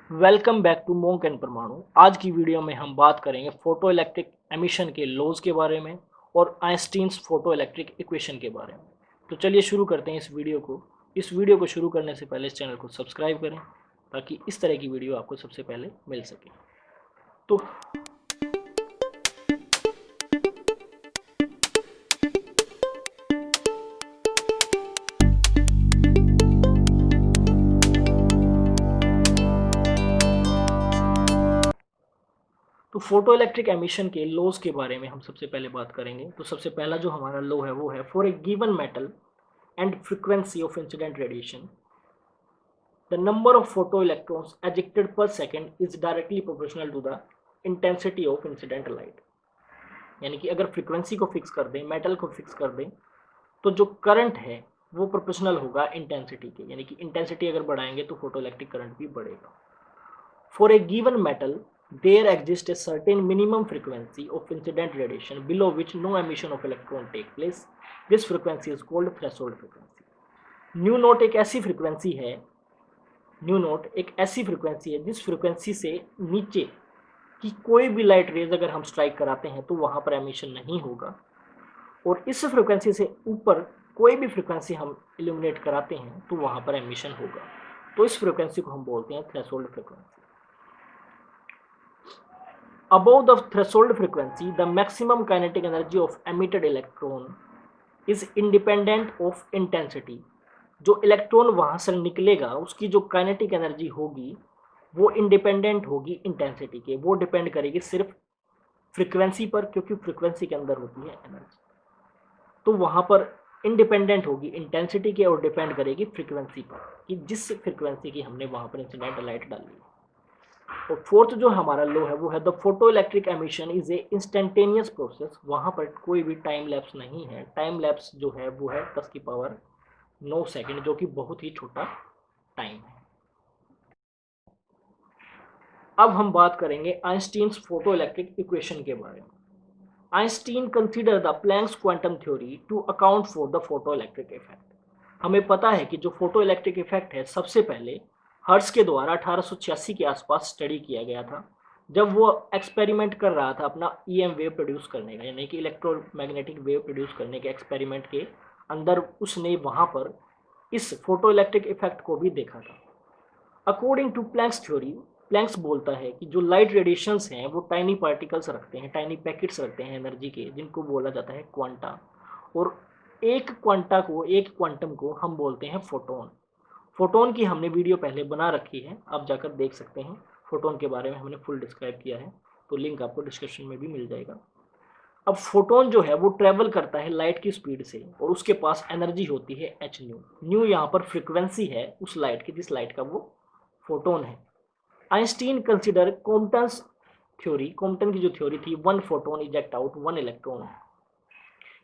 Welcome back to monk and Parmanu. आज की video में हम बात करेंगे फोटो इलेक्ट्रिक एमिशन के लॉज के बारे में और आइंस्टीन्स फोटो इलेक्ट्रिक इक्वेशन के बारे में। तो चलिए शुरू करते हैं इस वीडियो को शुरू करने से पहले इस चैनल को सब्सक्राइब करें ताकि इस तरह की वीडियो आपको सबसे पहले मिल सके। तो फोटो इलेक्ट्रिक एमिशन के लॉज के बारे में हम सबसे पहले बात करेंगे। तो सबसे पहला जो हमारा लॉ है वो है for a given metal and frequency of incident radiation the number of photoelectrons ejected per second is directly proportional to the intensity of incident light। यानी कि अगर फ्रीक्वेंसी को फिक्स कर दें, मेटल को फिक्स कर दें, तो जो करंट है वो प्रोपोर्शनल होगा इंटेंसिटी के। यानी कि इंटेंसिटी अगर बढ़ाएंगे तो फोटो इलेक्ट्रिक करंट भी बढ़ेगा। For a given metal there exists a certain minimum frequency of incident radiation below which no emission of electron take place. This frequency is called threshold frequency। New note एक ऐसी frequency है new note एक ऐसी frequency है जिस frequency से नीचे की कोई भी लाइट रेज अगर हम स्ट्राइक कराते हैं तो वहां पर एमिशन नहीं होगा, और इस फ्रीक्वेंसी से ऊपर कोई भी फ्रीक्वेंसी हम इल्यूमिनेट कराते हैं तो वहां पर एमिशन होगा। तो इस फ्रीक्वेंसी को हम बोलते हैं threshold frequency. Above the threshold frequency, the maximum kinetic energy of emitted electron is independent of intensity। जो इलेक्ट्रॉन वहां से निकलेगा उसकी जो काइनेटिक एनर्जी होगी वो इंडिपेंडेंट होगी इंटेंसिटी के। वो डिपेंड करेगी सिर्फ फ्रीक्वेंसी पर, क्योंकि फ्रीक्वेंसी के अंदर होती है एनर्जी। तो वहां पर इंडिपेंडेंट होगी इंटेंसिटी के और डिपेंड करेगी फ्रीक्वेंसी पर कि जिस फ्रीक्वेंसी की हमने वहां पर इंसिडेंट लाइट डाली। और फोर्थ जो हमारा लो है वो है the photo electric emission is a instantaneous process. वहां पर कोई भी टाइम लैप्स नहीं है। टाइम लैप्स जो है वो है 10⁹ सेकंड, जो कि बहुत ही छोटा टाइम है। अब हम बात करेंगे आइंस्टीन्स फोटो इलेक्ट्रिक इक्वेशन के बारे में। Einstein consider the Planck's quantum theory to account for the photo electric effect. हमें पता है कि जो फोटो इलेक्ट्रिक इफेक्ट है सबसे पहले हर्ट्ज के द्वारा 1886 के आसपास स्टडी किया गया था, जब वो एक्सपेरिमेंट कर रहा था अपना ईएम वेव प्रोड्यूस करने का, यानी कि इलेक्ट्रोमैग्नेटिक वेव प्रोड्यूस करने के एक्सपेरिमेंट के अंदर उसने वहां पर इस फोटो इलेक्ट्रिक इफेक्ट को भी देखा था। According to Planck's theory, Planck's बोलता है कि जो लाइट रेडिएशंस हैं वो टाइनी पार्टिकल्स रखते हैं, टाइनी पैकेट्स रखते हैं एनर्जी के, जिनको बोला जाता है क्वांटा। और एक क्वांटम को हम बोलते हैं फोटोन। फोटोन की हमने वीडियो पहले बना रखी है, आप जाकर देख सकते हैं। फोटोन के बारे में हमने फुल डिस्क्राइब किया है, तो लिंक आपको डिस्क्रिप्शन में भी मिल जाएगा। अब फोटोन जो है वो ट्रेवल करता है लाइट की स्पीड से और उसके पास एनर्जी होती है एच न्यू। न्यू यहाँ पर फ्रीक्वेंसी है उस लाइट की जिस लाइट का वो फोटोन है। आइंस्टीन कंसिडर कॉम्पटन्स थ्योरी, कॉम्पटन की जो थ्योरी थी, one photon eject out one electron,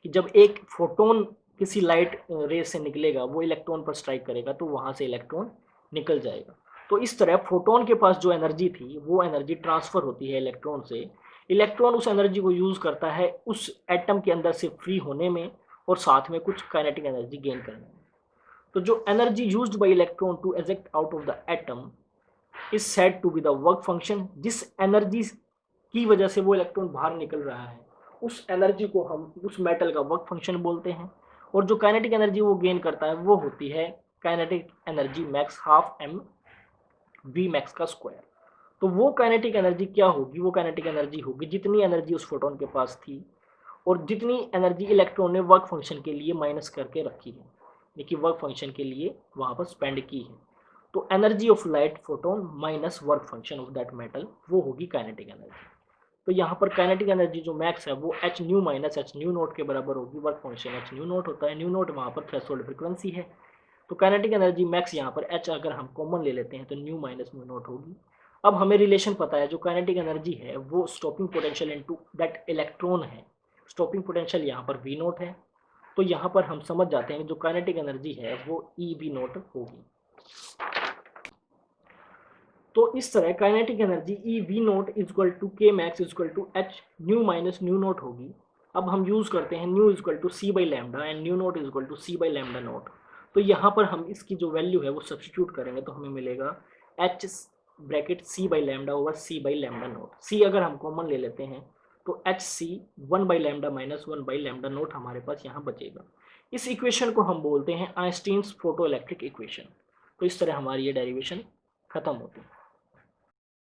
कि जब एक फोटोन किसी लाइट रे से निकलेगा वो इलेक्ट्रॉन पर स्ट्राइक करेगा तो वहां से इलेक्ट्रॉन निकल जाएगा। तो इस तरह फोटोन के पास जो एनर्जी थी वो एनर्जी ट्रांसफर होती है इलेक्ट्रॉन से। इलेक्ट्रॉन उस एनर्जी को यूज करता है उस एटम के अंदर से फ्री होने में और साथ में कुछ काइनेटिक एनर्जी गेन करने में। तो जो energy used by electron to eject out of the atom is said to be the work function. जिस एनर्जी की वजह से वो इलेक्ट्रॉन बाहर निकल रहा है उस एनर्जी को हम उस मेटल का वर्क फंक्शन बोलते हैं। और जो काइनेटिक एनर्जी वो गेन करता है वो होती है kinetic energy max, half m v max का स्क्वायर। तो वो काइनेटिक एनर्जी क्या होगी? वो काइनेटिक एनर्जी होगी जितनी एनर्जी उस फोटोन के पास थी और जितनी एनर्जी इलेक्ट्रॉन ने वर्क फंक्शन के लिए माइनस करके रखी है, लेकिन वर्क फंक्शन के लिए वहां पर स्पेंड की है। तो energy of light photon minus work function of that metal, वो होगी काइनेटिक एनर्जी। तो यहाँ पर काइनेटिक एनर्जी जो मैक्स है वो H nu minus H new note के बराबर होगी। Work function H new note होता है, न्यू नोट वहाँ पर थ्रेशोल्ड फ्रीक्वेंसी है। तो काइनेटिक एनर्जी मैक्स यहाँ पर एच अगर हम कॉमन ले लेते हैं तो न्यू माइनस न्यू नोट होगी। अब हमें रिलेशन पता है, जो काइनेटिक एनर्जी है वो stopping potential into that electron है। स्टॉपिंग पोटेंशियल यहाँ पर वी नोट है, तो यहाँ पर हम समझ जाते हैं कि जो काइनेटिक एनर्जी है वो ई वी नोट होगी। तो इस तरह kinetic energy E V naught is equal to K max is equal to H nu minus nu naught होगी। अब हम यूज करते हैं nu is equal to C by lambda and nu naught is equal to C by lambda naught. तो यहाँ पर हम इसकी जो वैल्यू है वो सब्सटीट्यूट करेंगे तो हमें मिलेगा H bracket C by lambda over C by lambda naught. C अगर हम कॉमन ले लेते हैं तो H C 1 by lambda minus 1 by lambda naught हमारे पास यहाँ बचेगा। इस इक्वेशन को हम बोलते हैं आइंस्टीन्स फोटो इलेक्ट्रिक इक्वेशन। तो इस तरह हमारी ये डेरिवेशन खत्म होती है।